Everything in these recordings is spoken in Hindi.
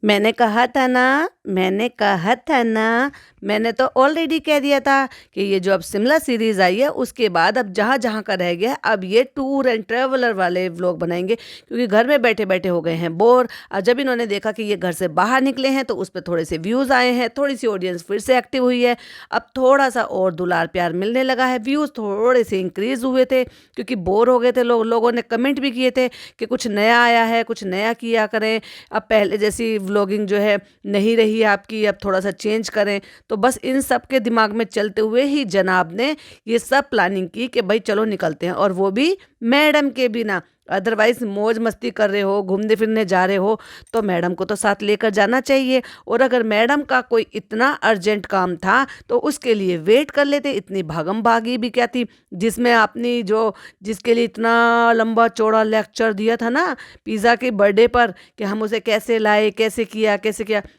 मैंने तो ऑलरेडी कह दिया था कि ये जो अब शिमला सीरीज़ आई है उसके बाद अब जहाँ-जहाँ का रह गया है अब ये टूर एंड ट्रैवलर वाले व्लॉग बनाएँगे, क्योंकि घर में बैठे-बैठे हो गए हैं बोर। जब इन्होंने देखा कि ये घर से बाहर निकले हैं तो उस पे थोड़े से व्यूज़ आए हैं, थोड़ी-सी ऑडियंस फिर से एक्टिव हुई है। अब थोड़ा-सा और दुलार प्यार मिलने लगा है, व्यूज़ थोड़े से इंक्रीज़ हुए थे क्योंकि बोर हो गए थे लोग। लोगों ने कमेंट भी किए थे कि कुछ नया आया है, कुछ नया किया करें, अब पहले जैसी व्लॉगिंग जो है नहीं रही है आपकी, अब थोड़ा-सा चेंज करें। तो बस इन सब के दिमाग में चलते हुए ही जनाब ने ये सब प्लानिंग की कि भाई चलो निकलते हैं, और वो भी मैडम के बिना। अदरवाइज मौज मस्ती कर रहे हो, घूमने फिरने जा रहे हो तो मैडम को तो साथ लेकर जाना चाहिए। और अगर मैडम का कोई इतना अर्जेंट काम था तो उसके लिए वेट कर लेते, इतनी भागम भागी भी क्या थी जिसमें आपने जो जिसके लिए इतना लंबा चौड़ा लेक्चर दिया था ना पिज़्ज़ा के बर्थडे पर कि हम उसे कैसे लाए, कैसे किया,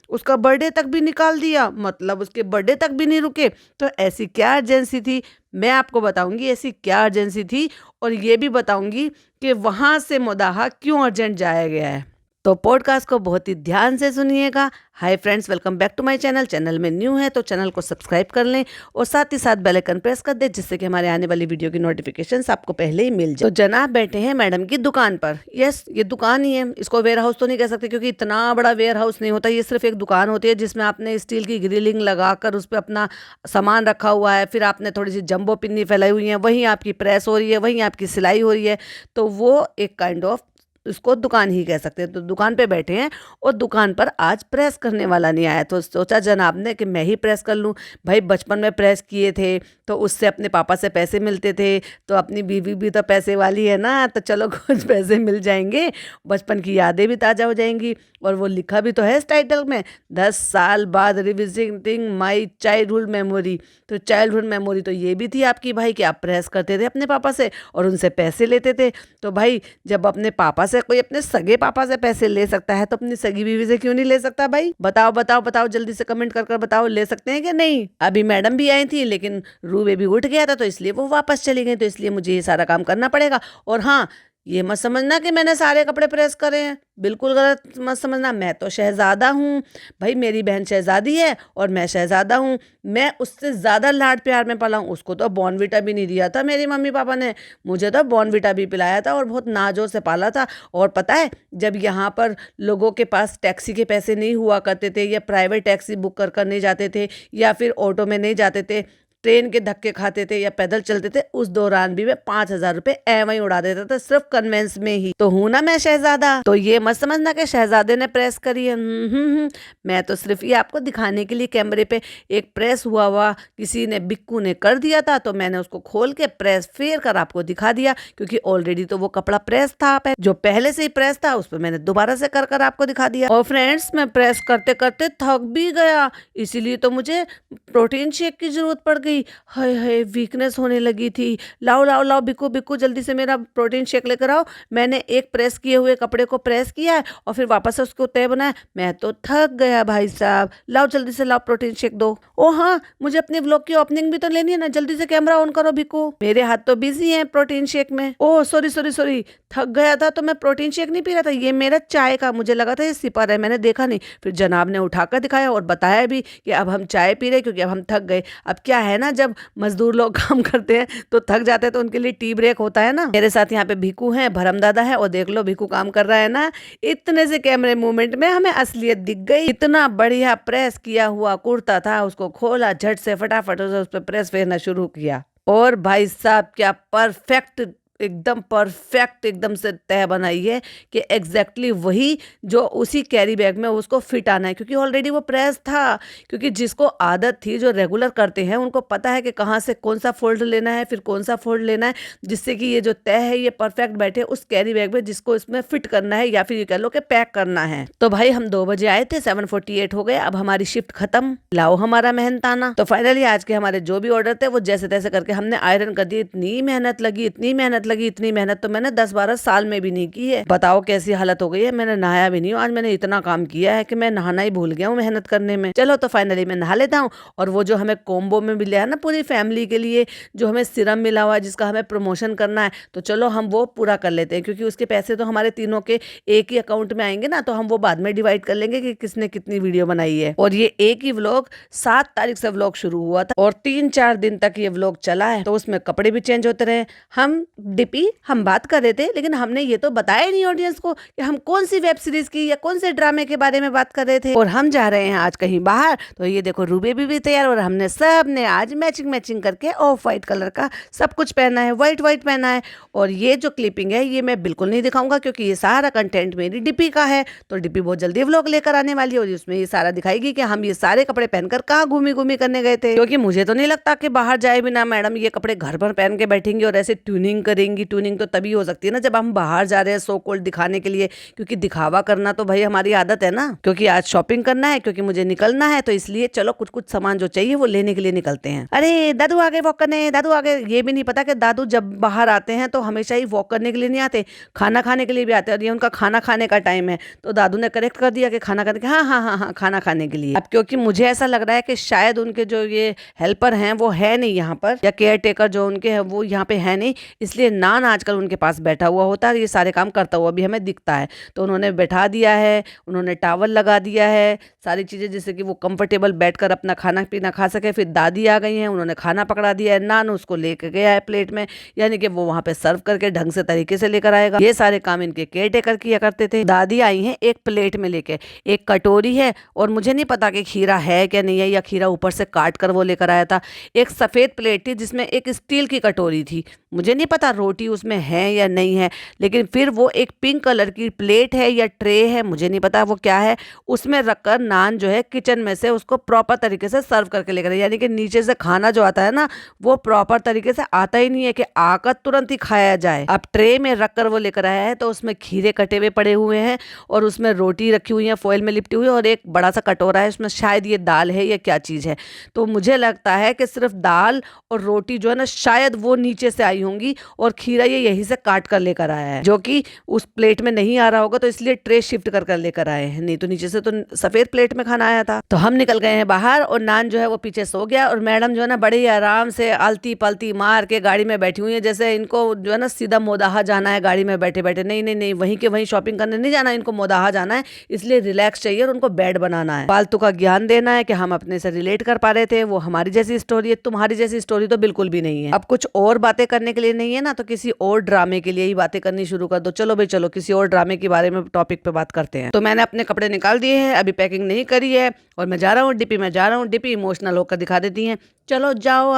उसका बर्थडे तक भी निकाल दिया, मतलब उसके बर्थडे तक भी नहीं रुके। तो ऐसी क्या अर्जेंसी थी, मैं आपको बताऊंगी ऐसी क्या अर्जेंसी थी, और ये भी बताऊंगी कि वहाँ से मोदाहा क्यों अर्जेंट जाया गया है। तो पॉडकास्ट को बहुत ही ध्यान से सुनिएगा। Hi friends, welcome back to my channel. Channel में न्यू है तो चैनल को सब्सक्राइब कर लें और साथ ही साथ बेल आइकन प्रेस कर दें, जिससे कि हमारे आने वाली वीडियो की नोटिफिकेशंस आपको पहले ही मिल जाए। तो जनाब बैठे हैं मैडम की दुकान पर। यस, ये दुकान ही है, इसको वेयर हाउस तो नहीं कह सकते क्योंकि इतना बड़ा वेयर हाउस नहीं होता, ये सिर्फ एक दुकान होती है जिसमें आपने स्टील की ग्रिलिंग लगाकर उस पर अपना सामान रखा हुआ है, फिर आपने थोड़ी सी जंबो पिन्नी फैलाई हुई है, वहीं आपकी प्रेस हो रही है, वहीं आपकी सिलाई हो रही है। तो वो एक काइंड ऑफ इसको दुकान ही कह सकते हैं। तो दुकान पे बैठे हैं और दुकान पर आज प्रेस करने वाला नहीं आया, तो सोचा जनाब ने कि मैं ही प्रेस कर लूँ। भाई बचपन में प्रेस किए थे तो उससे अपने पापा से पैसे मिलते थे, तो अपनी बीवी भी तो पैसे वाली है ना, तो चलो कुछ पैसे मिल जाएंगे, बचपन की यादें भी ताज़ा हो जाएंगी। और वो लिखा भी तो है इस टाइटल में, 10 साल बाद रिविजिटिंग माई चाइल्डहुड मेमोरी। तो चाइल्डहुड मेमोरी तो ये भी थी आपकी भाई कि आप प्रेस करते थे अपने पापा से और उनसे पैसे लेते थे। तो भाई जब अपने पापा से कोई अपने सगे पापा से पैसे ले सकता है तो अपनी सगी बीवी से क्यों नहीं ले सकता भाई? बताओ बताओ बताओ, जल्दी से कमेंट कर कर बताओ, ले सकते हैं कि नहीं? अभी मैडम भी आई थी लेकिन रूबे भी उठ गया था तो इसलिए वो वापस चली गई, तो इसलिए मुझे ये सारा काम करना पड़ेगा। और हाँ, ये मत समझना कि मैंने सारे कपड़े प्रेस करे हैं, बिल्कुल गलत मत समझना। मैं तो शहजादा हूँ भाई, मेरी बहन शहजादी है और मैं शहजादा हूँ। मैं उससे ज़्यादा लाड प्यार में पला हूँ। उसको तो बॉर्नविटा भी नहीं दिया था मेरी मम्मी पापा ने, मुझे तो बॉर्नविटा भी पिलाया था और बहुत नाजों से पाला था। और पता है, जब यहाँ पर लोगों के पास टैक्सी के पैसे नहीं हुआ करते थे, या प्राइवेट टैक्सी बुक कर कर नहीं जाते थे, या फिर ऑटो में नहीं जाते थे, ट्रेन के धक्के खाते थे या पैदल चलते थे, उस दौरान भी मैं 5,000 रुपए एवं ही उड़ा देता था, सिर्फ कन्वेंस में ही। तो हूं ना मैं शहजादा। तो ये मत समझना कि शहजादे ने प्रेस करी है। मैं तो सिर्फ ये आपको दिखाने के लिए कैमरे पे एक प्रेस हुआ किसी ने, बिक्कू ने कर दिया था, तो मैंने उसको खोल के प्रेस फेर कर आपको दिखा दिया, क्योंकि ऑलरेडी तो वो कपड़ा प्रेस था, जो पहले से ही प्रेस था उस पर मैंने दोबारा से कर कर आपको दिखा दिया। और फ्रेंड्स, मैं प्रेस करते करते थक भी गया, इसीलिए तो मुझे प्रोटीन शेक की जरूरत पड़ गई। हाय हाय, वीकनेस होने लगी थी। लाओ लाओ लाओ, बिक्कू बिक्कू जल्दी से मेरा प्रोटीन शेक लेकर आओ। मैंने एक प्रेस किए हुए कपड़े को प्रेस किया है और फिर वापस से उसको तय बनाया। मैं तो थक गया भाई साहब, लाओ जल्दी से लाओ प्रोटीन शेक दो। ओ हाँ, मुझे अपने व्लॉग की ओपनिंग भी तो लेनी है ना, जल्दी से कैमरा ऑन करो बिक्कू, मेरे हाथ तो बिजी हैं प्रोटीन शेक में। ओह सॉरी सॉरी सॉरी, थक गया था तो मैं प्रोटीन शेक नहीं पी रहा था, ये मेरा चाय का, मुझे लगा था ये सिपर है, मैंने देखा नहीं। फिर जनाब ने उठाकर दिखाया और बताया भी कि अब हम चाय पी रहे क्योंकि अब हम थक गए। अब क्या है ना, जब मजदूर लोग काम करते हैं तो थक जाते हैं तो उनके लिए टी ब्रेक होता है ना। मेरे साथ यहाँ पे भिक्कू है, भरम दादा है, और देख लो भिक्कू काम कर रहा है ना। इतने से कैमरे मूवमेंट में हमें असलियत दिख गई। इतना बढ़िया प्रेस किया हुआ कुर्ता था, उसको खोला झट से, फटाफट उस पर प्रेस फेरना शुरू किया। और भाई साहब क्या परफेक्ट, एकदम परफेक्ट, एकदम से तय बनाई है कि एग्जैक्टली वही जो उसी कैरी बैग में उसको फिट आना है, क्योंकि ऑलरेडी वो प्रेस था। क्योंकि जिसको आदत थी, जो रेगुलर करते हैं, उनको पता है कि कहाँ से कौन सा फोल्ड लेना है, फिर कौन सा फोल्ड लेना है, जिससे कि ये जो तय है ये परफेक्ट बैठे उस कैरी बैग में जिसको इसमें फिट करना है, या फिर ये कह लो कि पैक करना है। तो भाई हम 2 बजे आए थे, 7:48 हो गए, अब हमारी शिफ्ट खत्म, लाओ हमारा मेहनताना। तो फाइनली आज के हमारे जो भी ऑर्डर थे वो जैसे तैसे करके हमने आयरन कर दिए। इतनी मेहनत लगी, इतनी मेहनत मेहनत लगी, इतनी मेहनत तो मैंने 10-12 साल में भी नहीं की है। बताओ कैसी हालत हो गई है, मैंने नहाया भी नहीं हूँ। आज मैंने इतना काम किया है कि मैं नहाना ही भूल गया हूँ मेहनत करने में। चलो तो फाइनली मैं नहा लेता हूँ। और वो जो हमें कॉम्बो में मिला है ना पूरी फैमिली के लिए, जो हमें सीरम मिला हुआ है जिसका हमें प्रमोशन करना है, तो चलो हम वो पूरा कर लेते हैं, क्योंकि उसके पैसे तो हमारे तीनों के एक ही अकाउंट में आएंगे ना, तो हम वो बाद में डिवाइड कर लेंगे कि किसने कितनी वीडियो बनाई है। और ये एक ही व्लॉग 7 तारीख से व्लॉग शुरू हुआ था और 3-4 दिन तक ये व्लॉग चला है। तो उसमें कपड़े भी चेंज होते रहे। हम बात कर रहे थे, लेकिन हमने ये तो बताया नहीं ऑडियंस को कि हम कौन सी वेब सीरीज की या कौन से ड्रामे के बारे में बात कर रहे थे। और हम जा रहे हैं आज कहीं बाहर, तो ये देखो रूबे भी तैयार, और हमने सब ने आज मैचिंग करके ऑफ व्हाइट कलर का सब कुछ पहना है, व्हाइट पहना है। और ये जो क्लिपिंग है ये मैं बिल्कुल नहीं दिखाऊंगा, क्योंकि ये सारा कंटेंट मेरी डिपी का है। तो डिपी बहुत जल्दी व्लॉग लेकर आने वाली है और उसमें ये सारा दिखाएगी कि हम ये सारे कपड़े पहनकर कहाँ घूमी करने गए थे। क्योंकि मुझे तो नहीं लगता कि बाहर जाए बिना मैडम ये कपड़े घर पर पहन के बैठेंगी और ऐसे ट्यूनिंग करेंगी। ट्यूनिंग तो तभी हो सकती है ना जब हम बाहर जा रहे हैं सो कॉल्ड दिखाने के लिए, क्योंकि दिखावा करना तो भाई हमारी आदत है ना। क्योंकि आज शॉपिंग करना है, क्योंकि मुझे निकलना है, तो इसलिए चलो कुछ सामान जो चाहिए वो लेने के लिए निकलते हैं। अरे दादू आगे वॉक करने, दादू आगे। ये भी नहीं पता कि दादू जब बाहर आते हैं तो हमेशा ही वॉक करने के लिए नहीं आते, खाना खाने के लिए भी आते हैं। और ये उनका खाना खाने का टाइम है, तो दादू ने करेक्ट कर दिया कि खाना खाने के, हाँ खाना खाने के लिए। अब क्योंकि मुझे ऐसा लग रहा है कि शायद उनके जो ये हेल्पर हैं वो है नहीं यहाँ पर, या केयर टेकर जो उनके हैं वो यहाँ पे है नहीं, इसलिए नान आजकल उनके पास बैठा हुआ होता है, ये सारे काम करता हुआ भी हमें दिखता है। तो उन्होंने बैठा दिया है, उन्होंने टॉवल लगा दिया है, सारी चीजें जिससे कि वो कंफर्टेबल बैठकर अपना खाना पीना खा सके। फिर दादी आ गई हैं, उन्होंने खाना पकड़ा दिया है, नान उसको लेके गया है प्लेट में, यानी कि वो वहां पे सर्व करके ढंग से तरीके से लेकर आएगा। ये सारे काम इनके केयर टेकर किया करते थे। दादी आई हैं एक प्लेट में लेके, एक कटोरी है, और मुझे नहीं पता कि खीरा है क्या नहीं है, या खीरा ऊपर से काट कर वो लेकर आया था। एक सफेद प्लेट थी जिसमें एक स्टील की कटोरी थी, मुझे नहीं पता रोटी उसमें है या नहीं है, लेकिन फिर वो एक पिंक कलर की प्लेट है या ट्रे है, मुझे नहीं पता वो क्या है, उसमें रखकर नान जो है किचन में से उसको प्रॉपर तरीके से सर्व करके लेकर, यानी कि नीचे से खाना जो आता है ना वो प्रॉपर तरीके से आता ही नहीं है कि आकर तुरंत ही खाया जाए। अब ट्रे में रखकर वो लेकर आया है, तो उसमें खीरे कटे हुए पड़े हुए हैं और उसमें रोटी रखी हुई है फॉइल में लिपटी हुई, और एक बड़ा सा कटोरा है, उसमें शायद ये दाल है या क्या चीज़ है। तो मुझे लगता है कि सिर्फ दाल और रोटी जो है ना शायद वो नीचे से आई होंगी, और खीरा ये यहीं से काट कर लेकर आया है, जो कि उस प्लेट में नहीं आ रहा होगा, तो इसलिए ट्रे शिफ्ट कर लेकर आए हैं, नहीं तो नीचे से तो सफेद प्लेट में खाना आया था। तो हम निकल गए हैं बाहर, और नान जो है वो पीछे सो गया, और मैडम जो है ना बड़े ही आराम से आलती पलती मार के गाड़ी में बैठी हुई है, जैसे इनको जो है ना सीधा मोदाहा जाना है गाड़ी में बैठे बैठे। नहीं, वहीं के वहीं शॉपिंग करने नहीं जाना, इनको मोदाहा जाना है, इसलिए रिलैक्स चाहिए और उनको बेड बनाना है, फालतू का ज्ञान देना है कि हम अपने से रिलेट कर पा रहे थे। वो हमारी जैसी स्टोरी है, तुम्हारी जैसी स्टोरी तो बिल्कुल भी नहीं है। अब कुछ और बातें करने के लिए नहीं है ना, तो किसी और ड्रामे के लिए ही बातें करनी शुरू कर दो। चलो भाई चलो, किसी और ड्रामे के बारे में टॉपिक पे बात करते हैं। तो मैंने अपने कपड़े निकाल दिए हैं, अभी पैकिंग नहीं करी है, और मैं जा रहा हूँ डिपी में जा रहा हूँ। डिपी इमोशनल होकर दिखा देती हैं, चलो जाओ,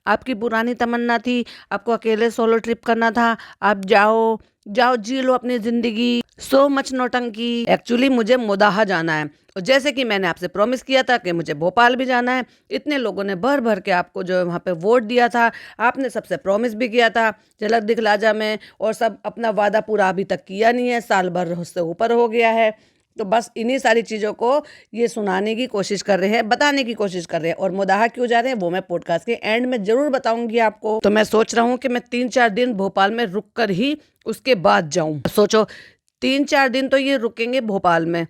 आपकी पुरानी तमन्ना थी, आपको अकेले सोलो ट्रिप करना था, आप जाओ जी लो अपनी जिंदगी, सो मच नौटंकी। एक्चुअली मुझे मोदाहा जाना है, और जैसे कि मैंने आपसे प्रॉमिस किया था कि मुझे भोपाल भी जाना है। इतने लोगों ने भर के आपको जो है वहाँ पे वोट दिया था, आपने सबसे प्रॉमिस भी किया था झलक दिखला जा में, और सब अपना वादा पूरा अभी तक किया नहीं है, साल भर उससे ऊपर हो गया है। तो बस इन्हीं सारी चीज़ों को ये सुनाने की कोशिश कर रहे हैं, बताने की कोशिश कर रहे हैं। और मोदाहा क्यों जा रहे हैं वो मैं पॉडकास्ट के एंड में जरूर बताऊंगी आपको। तो मैं सोच रहा हूँ कि मैं 3-4 दिन भोपाल में रुक कर ही उसके बाद जाऊं। सोचो 3-4 दिन तो ये रुकेंगे भोपाल में,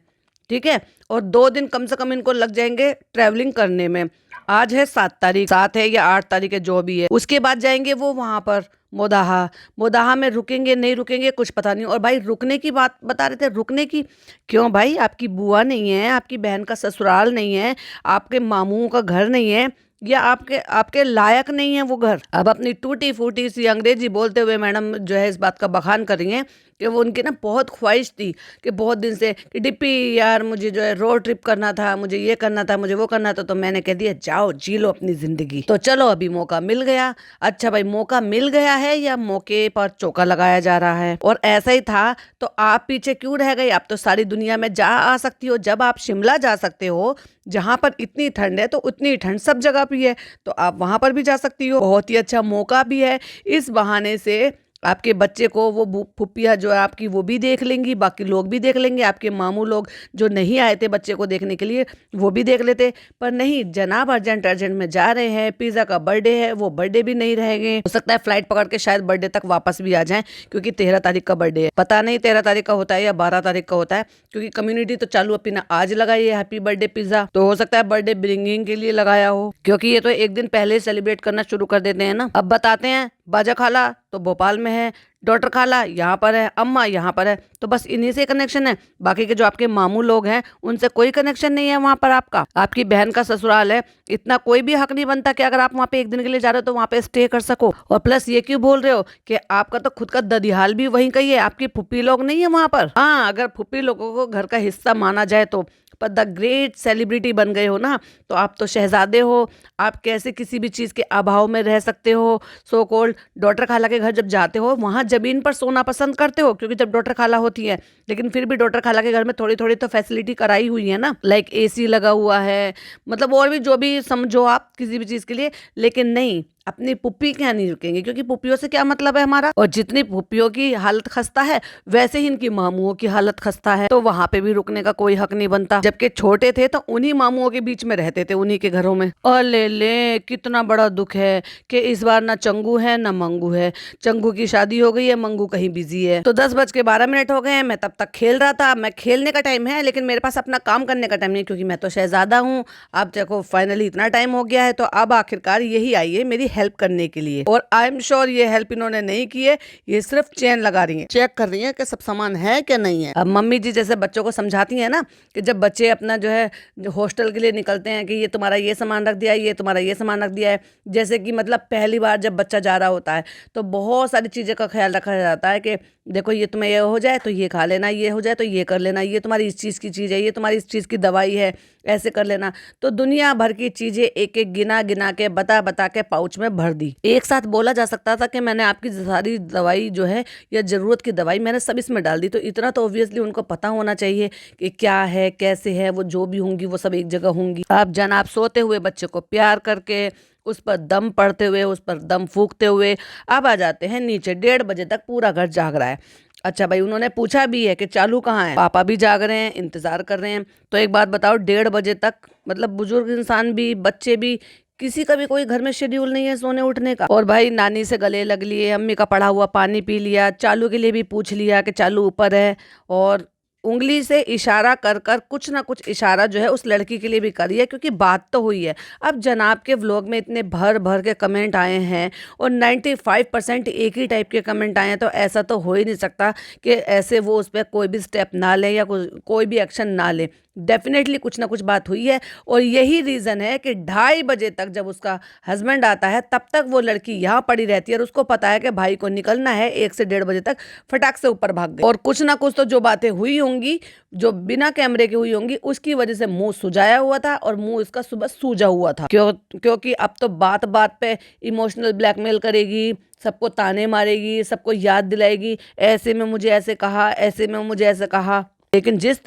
ठीक है, और 2 दिन कम से कम इनको लग जाएंगे ट्रैवलिंग करने में। आज है 7 तारीख, 7 है या 8 तारीख है जो भी है, उसके बाद जाएंगे वो वहां पर मोदाहा में रुकेंगे नहीं रुकेंगे कुछ पता नहीं। और भाई रुकने की बात बता रहे थे, रुकने की क्यों भाई? आपकी बुआ नहीं है, आपकी बहन का ससुराल नहीं है, आपके मामू का घर नहीं है, या आपके लायक नहीं है वो घर। अब अपनी टूटी फूटी सी अंग्रेजी बोलते हुए मैडम जो है इस बात का बखान कर रही हैं कि वो उनकी ना बहुत ख्वाहिश थी कि बहुत दिन से कि डिप्पी यार मुझे जो है रोड ट्रिप करना था, मुझे ये करना था, मुझे वो करना था। तो मैंने कह दिया जाओ जी लो अपनी जिंदगी। तो चलो अभी मौका मिल गया। अच्छा भाई, मौका मिल गया है या मौके पर चौका लगाया जा रहा है? और ऐसा ही था तो आप पीछे क्यों रह गए? आप तो सारी दुनिया में जा आ सकती हो। जब आप शिमला जा सकते हो जहां पर इतनी ठंड है, तो उतनी ठंड सब जगह भी है, तो आप वहां पर भी जा सकती हो। बहुत ही अच्छा मौका भी है, इस बहाने से आपके बच्चे को वो फुप्पियाँ जो है आपकी वो भी देख लेंगी, बाकी लोग भी देख लेंगे, आपके मामू लोग जो नहीं आए थे बच्चे को देखने के लिए वो भी देख लेते। पर नहीं, जनाब अर्जेंट अर्जेंट में जा रहे हैं, पिज़्ज़ा का बर्थडे है, वो बर्थडे भी नहीं रहेंगे। हो सकता है फ्लाइट पकड़ के शायद बर्थडे तक वापस भी आ जाएं, क्योंकि 13 तारीख का बर्थडे है। पता नहीं 13 तारीख का होता है या 12 तारीख का होता है, क्योंकि कम्युनिटी तो चालू अपनी ना आज लगाई है हैप्पी बर्थडे पिज़्ज़ा, तो हो सकता है बर्थडे ब्रिंगिंग के लिए लगाया हो, क्योंकि ये तो एक दिन पहले सेलिब्रेट करना शुरू कर देते हैं ना। अब बताते हैं, बाजा खाला तो भोपाल में है, डॉक्टर खाला यहाँ पर है, अम्मा यहाँ पर है, तो बस इन्हीं से कनेक्शन है। बाकी के जो आपके मामू लोग हैं उनसे कोई कनेक्शन नहीं है वहाँ पर आपका। आपकी बहन का ससुराल है, इतना कोई भी हक नहीं बनता कि अगर आप वहाँ पे एक दिन के लिए जा रहे हो तो वहाँ पे स्टे कर सको। और प्लस ये क्यों बोल रहे हो कि आपका तो खुद का ददिहाल भी वहीं का ही है, आपकी फुप्पी लोग नहीं है वहाँ पर। हाँ, अगर फुप्पी लोगों को घर का हिस्सा माना जाए तो, पर द ग्रेट सेलिब्रिटी बन गए हो ना, तो आप तो शहजादे हो, आप कैसे किसी भी चीज़ के अभाव में रह सकते हो। सो कॉल्ड डॉक्टर खाला के घर जब जाते हो वहाँ ज़मीन पर सोना पसंद करते हो, क्योंकि जब डॉक्टर खाला होती है, लेकिन फिर भी डॉक्टर खाला के घर में थोड़ी थोड़ी तो फैसिलिटी कराई हुई है ना, लाइक एसी लगा हुआ है, मतलब और भी जो भी समझो आप किसी भी चीज़ के लिए। लेकिन नहीं, अपनी पुप्पी क्या नहीं रुकेंगे, क्योंकि पुप्पियों से क्या मतलब है हमारा। और जितनी पुप्पियों की हालत खस्ता है वैसे ही इनकी मामुओं की हालत खस्ता है, तो वहां पे भी रुकने का कोई हक नहीं बनता। जबकि छोटे थे तो उन्हीं मामुओं के बीच में रहते थे, उन्हीं के घरों में। और ले कितना बड़ा दुख है कि इस बार ना चंगू है ना मंगू है। चंगू की शादी हो गई है, मंगू कहीं बिजी है। तो 10:12 हो गए हैं, मैं तब तक खेल रहा था। मैं खेलने का टाइम है, लेकिन मेरे पास अपना काम करने का टाइम नहीं, क्योंकि मैं तो शहजादा हूँ। अब देखो फाइनली इतना टाइम हो गया है, तो अब आखिरकार यही आई है मेरी हेल्प करने के लिए। और आई एम श्योर ये हेल्प इन्होंने नहीं की है, ये सिर्फ चेन लगा रही है, चेक कर रही है कि सब सामान है कि नहीं है। अब मम्मी जी जैसे बच्चों को समझाती है ना, कि जब बच्चे अपना जो है हॉस्टल के लिए निकलते हैं कि ये तुम्हारा ये सामान रख दिया है, ये तुम्हारा ये सामान रख दिया है। जैसे कि मतलब पहली बार जब बच्चा जा रहा होता है तो बहुत सारी चीज़ें का ख्याल रखा जाता है कि देखो ये तुम्हें ये हो जाए तो ये खा लेना, ये हो जाए तो ये कर लेना, ये तुम्हारी इस चीज़ की चीज़ है, ये तुम्हारी इस चीज़ की दवाई है, ऐसे कर लेना। तो दुनिया भर की चीज़ें एक एक गिना गिना के बता बता के पाउच में भर दी। एक साथ बोला जा सकता था कि मैंने आपकी सारी दवाई जो है या ज़रूरत की दवाई मैंने सब इसमें डाल दी, तो इतना तो ऑब्वियसली उनको पता होना चाहिए कि क्या है कैसे है। वो जो भी होंगी वो सब एक जगह होंगी। आप जनाब सोते हुए बच्चे को प्यार करके, उस पर दम पड़ते हुए, उस पर दम फूकते हुए अब आ जाते हैं नीचे। 1:30 तक पूरा घर जाग रहा है। अच्छा भाई, उन्होंने पूछा भी है कि चालू कहाँ है, पापा भी जाग रहे हैं, इंतजार कर रहे हैं। तो एक बात बताओ, 1:30 तक मतलब बुजुर्ग इंसान भी, बच्चे भी, किसी का भी कोई घर में शेड्यूल नहीं है सोने उठने का। और भाई नानी से गले लग लिए, अम्मी का पड़ा हुआ पानी पी लिया, चालू के लिए भी पूछ लिया कि चालू ऊपर है, और उंगली से इशारा कर कर कुछ ना कुछ इशारा जो है उस लड़की के लिए भी करिए, क्योंकि बात तो हुई है। अब जनाब के व्लॉग में इतने भर भर के कमेंट आए हैं और 95% एक ही टाइप के कमेंट आए हैं, तो ऐसा तो हो ही नहीं सकता कि ऐसे वो उस पर कोई भी स्टेप ना ले या कोई भी एक्शन ना ले। डेफिनेटली कुछ ना कुछ बात हुई है, और यही रीज़न है कि 2:30 तक जब उसका हस्बैंड आता है तब तक वो लड़की यहाँ पड़ी रहती है, और उसको पता है कि भाई को निकलना है 1 से 1:30 तक, फटाक से ऊपर भाग गई। और कुछ ना कुछ तो जो बातें हुई होंगी, जो बिना कैमरे के हुई होंगी, उसकी वजह से मुंह सुजाया हुआ था और मुंह इसका सुबह सूजा हुआ था। क्योंकि अब तो बात बात पे इमोशनल ब्लैकमेल करेगी, सबको ताने मारेगी, सबको याद दिलाएगी, ऐसे में मुझे ऐसे कहा, ऐसे में मुझे ऐसे कहा। लेकिन जिस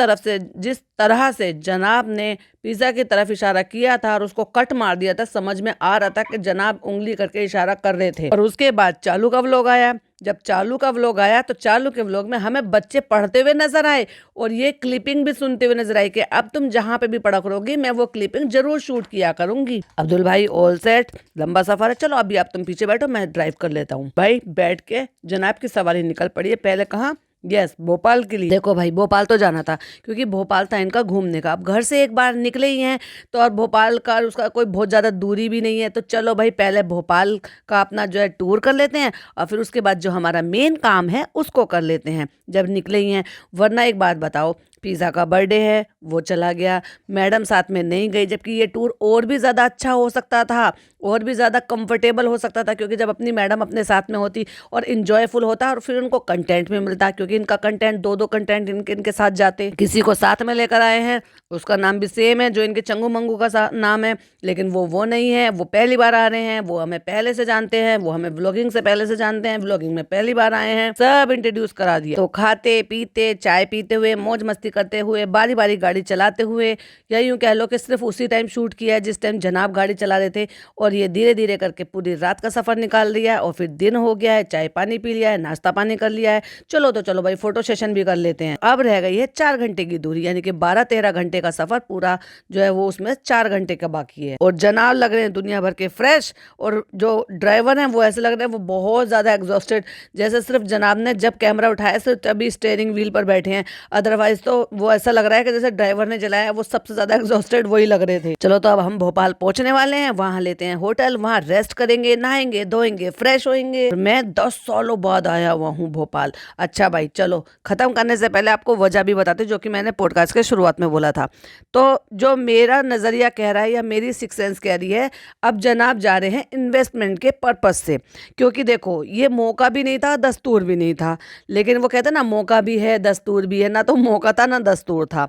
तरह से जनाब ने पिज़्ज़ा की तरफ इशारा किया था और उसको कट मार दिया था, समझ में आ रहा था कि जनाब उंगली करके इशारा कर रहे थे। और उसके बाद चालू का व्लॉग आया। जब चालू का व्लॉग आया तो चालू के व्लॉग में हमें बच्चे पढ़ते हुए नजर आए, और ये क्लिपिंग भी सुनते हुए नजर आई कि अब तुम जहाँ पे भी पढ़ा करोगी मैं वो क्लिपिंग जरूर शूट किया करूंगी। अब्दुल भाई ऑल सेट, लंबा सफर है, चलो अभी आप तुम पीछे बैठो, मैं ड्राइव कर लेता हूँ। भाई बैठ के जनाब की सवारी निकल पड़ी है। पहले कहाँ? यस, भोपाल के लिए। देखो भाई, भोपाल तो जाना था, क्योंकि भोपाल था इनका घूमने का। अब घर से एक बार निकले ही हैं, तो और भोपाल का उसका कोई बहुत ज़्यादा दूरी भी नहीं है, तो चलो भाई पहले भोपाल का अपना जो है टूर कर लेते हैं, और फिर उसके बाद जो हमारा मेन काम है उसको कर लेते हैं जब निकले ही हैं। वरना एक बात बताओ, पिज़्ज़ा का बर्थडे है, वो चला गया, मैडम साथ में नहीं गई, जबकि ये टूर और भी ज़्यादा अच्छा हो सकता था, और भी ज़्यादा कंफर्टेबल हो सकता था, क्योंकि जब अपनी मैडम अपने साथ में होती और इन्जॉयफुल होता, और फिर उनको कंटेंट भी मिलता, क्योंकि इनका कंटेंट दो कंटेंट इनके साथ जाते। किसी को साथ में लेकर आए हैं, उसका नाम भी सेम है जो इनके चंगू मंगू का नाम है, लेकिन वो नहीं है, वो पहली बार आ रहे हैं, वो हमें पहले से जानते हैं, वो हमें व्लॉगिंग से पहले से जानते हैं, व्लॉगिंग में पहली बार आए हैं, सब इंट्रोड्यूस करा दिया। तो खाते पीते, चाय पीते हुए, मौज मस्ती करते हुए, बारी बारी गाड़ी चलाते हुए, या यूं कह लो कि सिर्फ उसी टाइम शूट किया है जिस टाइम जनाब गाड़ी चला रहे थे। और और ये धीरे धीरे करके पूरी रात का सफ़र निकाल दिया है और फिर दिन हो गया है, चाय पानी पी लिया है, नाश्ता पानी कर लिया है, चलो तो चलो भाई फोटो सेशन भी कर लेते हैं। अब रह गई है 4 घंटे की दूरी, यानी कि 12-13 घंटे का सफ़र पूरा जो है वो उसमें 4 घंटे का बाकी है। और जनाब लग रहे हैं दुनिया भर के फ्रेश, और जो ड्राइवर हैं वो ऐसे लग रहे हैं वो बहुत ज़्यादा एग्जॉस्टेड, जैसे सिर्फ जनाब ने जब कैमरा उठाया सिर्फ तभी स्टेयरिंग व्हील पर बैठे हैं, अदरवाइज तो वो ऐसा लग रहा है कि जैसे ड्राइवर ने चलाया वो सबसे ज़्यादा एग्जॉस्टेड वही लग रहे थे। चलो तो अब हम भोपाल पहुंचने वाले हैं, वहाँ लेते हैं होटल, वहाँ रेस्ट करेंगे, नहाएंगे धोएंगे फ्रेश होएंगे। मैं 10 सालों बाद आया हुआ हूँ भोपाल। अच्छा भाई चलो, खत्म करने से पहले आपको वजह भी बताते जो कि मैंने पॉडकास्ट के शुरुआत में बोला था। तो जो मेरा नज़रिया कह रहा है या मेरी सिक्स सेंस कह रही है, अब जनाब जा रहे हैं इन्वेस्टमेंट के पर्पस से, क्योंकि देखो ये मौका भी नहीं था दस्तूर भी नहीं था, लेकिन वो कहते ना मौका भी है दस्तूर भी है, ना तो मौका था ना दस्तूर था।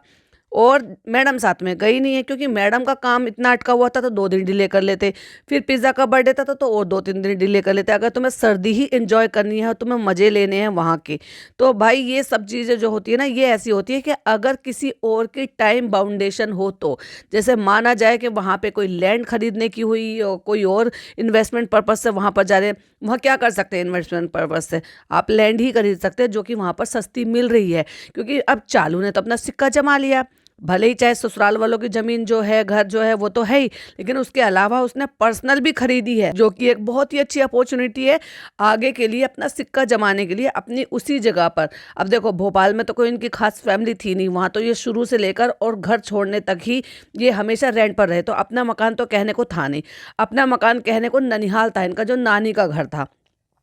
और मैडम साथ में गई नहीं है क्योंकि मैडम का काम इतना अटका हुआ था तो 2 दिन डिले कर लेते। फिर पिज़्ज़ा का बर्थडे था तो और 2-3 दिन डिले कर लेते। अगर तुम्हें सर्दी ही इंजॉय करनी है और तुम्हें मज़े लेने हैं वहाँ के, तो भाई ये सब चीज़ें जो होती है ना ये ऐसी होती है कि अगर किसी और की टाइम बाउंडेशन हो तो, जैसे माना जाए कि वहाँ पे कोई लैंड खरीदने की हुई और कोई और इन्वेस्टमेंट पर्पज़ से वहाँ पर जा रहे हैं, वहाँ क्या कर सकते हैं इन्वेस्टमेंट पर्पज़ से, आप लैंड ही खरीद सकते हैं जो कि वहाँ पर सस्ती मिल रही है। क्योंकि अब चालू ने तो अपना सिक्का जमा लिया, भले ही चाहे ससुराल वालों की जमीन जो है घर जो है वो तो है ही, लेकिन उसके अलावा उसने पर्सनल भी खरीदी है जो कि एक बहुत ही अच्छी अपॉर्चुनिटी है आगे के लिए अपना सिक्का जमाने के लिए अपनी उसी जगह पर। अब देखो भोपाल में तो कोई इनकी खास फैमिली थी नहीं, वहाँ तो ये शुरू से लेकर और घर छोड़ने तक ही ये हमेशा रेंट पर रहे, तो अपना मकान तो कहने को था नहीं। अपना मकान कहने को ननिहाल था इनका, जो नानी का घर था,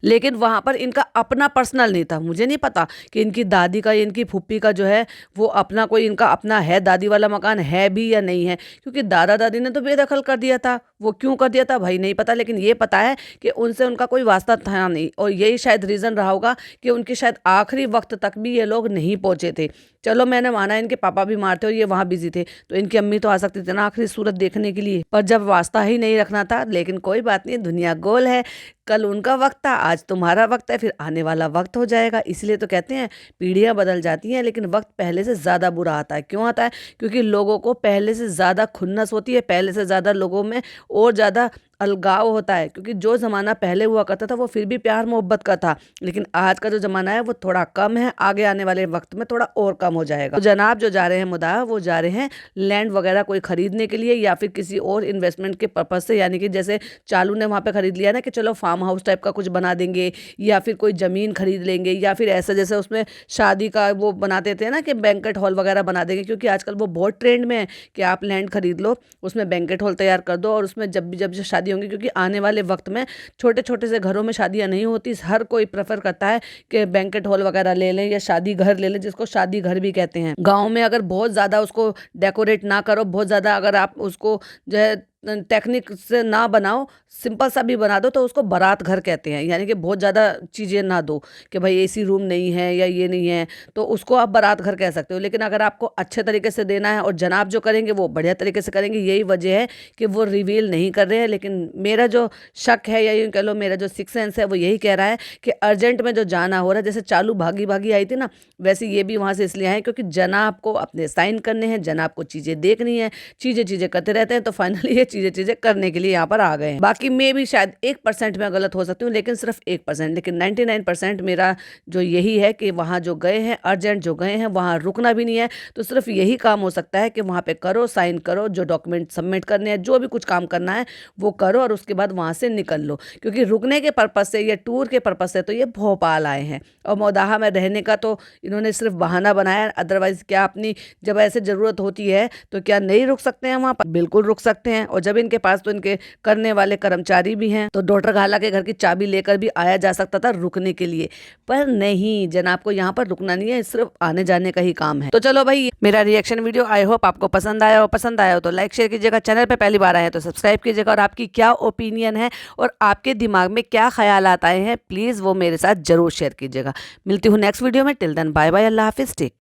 लेकिन वहाँ पर इनका अपना पर्सनल नहीं था। मुझे नहीं पता कि इनकी दादी का या इनकी फूफी का जो है वो अपना कोई इनका अपना है दादी वाला मकान है भी या नहीं है, क्योंकि दादा दादी ने तो बेदखल कर दिया था। वो क्यों कर दिया था भाई नहीं पता, लेकिन ये पता है कि उनसे उनका कोई वास्ता था नहीं, और यही शायद रीज़न रहा होगा कि उनके शायद आखिरी वक्त तक भी ये लोग नहीं पहुँचे थे। चलो मैंने माना इनके पापा बीमार थे और ये वहाँ बिजी थे, तो इनकी अम्मी तो आ सकती थी ना आखिरी सूरत देखने के लिए, पर जब वास्ता ही नहीं रखना था। लेकिन कोई बात नहीं, दुनिया गोल है, कल उनका वक्त था आज तुम्हारा वक्त है, फिर आने वाला वक्त हो जाएगा। इसलिए तो कहते हैं पीढ़ियां बदल जाती हैं लेकिन वक्त पहले से ज़्यादा बुरा आता है। क्यों आता है? क्योंकि लोगों को पहले से ज़्यादा खुन्नस होती है, पहले से ज़्यादा लोगों में और ज़्यादा अलगाव होता है। क्योंकि जो ज़माना पहले हुआ करता था वो फिर भी प्यार मोहब्बत का था, लेकिन आज का जो ज़माना है वो थोड़ा कम है, आगे आने वाले वक्त में थोड़ा और कम हो जाएगा। तो जनाब जो जा रहे हैं मुदा वो जा रहे हैं लैंड वगैरह कोई खरीदने के लिए या फिर किसी और इन्वेस्टमेंट के पर्पज़ से, यानी कि जैसे चालू ने वहाँ पे खरीद लिया ना कि चलो फार्म हाउस टाइप का कुछ बना देंगे या फिर कोई ज़मीन खरीद लेंगे, या फिर ऐसा जैसे उसमें शादी का वो बनाते थे ना कि बैंकेट हॉल वगैरह बना देंगे, क्योंकि आजकल वो बहुत ट्रेंड में है कि आप लैंड खरीद लो, उसमें बैंकेट हॉल तैयार कर दो और उसमें जब भी शादी होंगी, क्योंकि आने वाले वक्त में छोटे छोटे से घरों में शादियां नहीं होती, हर कोई प्रेफर करता है कि बैंकेट हॉल वगैरह ले लें या शादी घर ले लें, जिसको शादी घर भी कहते हैं। गाँव में अगर बहुत ज़्यादा उसको डेकोरेट ना करो, बहुत ज़्यादा अगर आप उसको जो है टेक्निक से ना बनाओ, सिंपल सा भी बना दो, तो उसको बारात घर कहते हैं। यानी कि बहुत ज़्यादा चीज़ें ना दो कि भाई एसी रूम नहीं है या ये नहीं है, तो उसको आप बारात घर कह सकते हो। लेकिन अगर आपको अच्छे तरीके से देना है और जनाब जो करेंगे वो बढ़िया तरीके से करेंगे, यही वजह है कि वो रिवील नहीं कर रहे हैं। लेकिन मेरा जो शक है या यूँ कह लो मेरा जो सिक्स सेंस है वो यही कह रहा है कि अर्जेंट में जो जाना हो रहा है, जैसे चालू भागी भागी आई थी ना, वैसे ये भी वहाँ से इसलिए आए क्योंकि जनाब को अपने साइन करने हैं, जनाब को चीज़ें देखनी है, चीज़ें करते रहते हैं, तो फाइनली ये चीज़ें करने के लिए यहाँ पर आ गए हैं। बाकी मैं भी शायद 1% में गलत हो सकती हूँ, लेकिन सिर्फ 1%, लेकिन 99% मेरा जो यही है कि वहाँ जो गए हैं अर्जेंट जो गए हैं वहाँ रुकना भी नहीं है, तो सिर्फ यही काम हो सकता है कि वहाँ पे करो, साइन करो, जो डॉक्यूमेंट सबमिट करने हैं, जो भी कुछ काम करना है वो करो और उसके बाद वहाँ से निकल लो। क्योंकि रुकने के पर्पज़ से या टूर के पर्पज़ से तो ये भोपाल आए हैं, और मौदाहा में रहने का तो इन्होंने सिर्फ बहाना बनाया। अदरवाइज़ क्या अपनी जब ऐसे ज़रूरत होती है तो क्या नहीं रुक सकते हैं वहाँ पर? बिल्कुल रुक सकते हैं। और जब इनके पास तो इनके करने वाले कर्मचारी भी हैं, तो डॉक्टर खाला के घर की चाबी लेकर भी आया जा सकता था रुकने के लिए, पर नहीं, जनाब को यहाँ पर रुकना नहीं है, सिर्फ आने जाने का ही काम है। तो चलो भाई, मेरा रिएक्शन वीडियो आई होप आपको पसंद आया हो। पसंद आया हो तो लाइक शेयर कीजिएगा, चैनल पे पहली बार आए हैं तो सब्सक्राइब कीजिएगा, और आपकी क्या ओपिनियन है और आपके दिमाग में क्या ख्याल आए हैं प्लीज़ वो मेरे साथ जरूर शेयर कीजिएगा। मिलती हूँ नेक्स्ट वीडियो में। टिल देन बाय बाय, अल्लाह हाफिज़, टेक।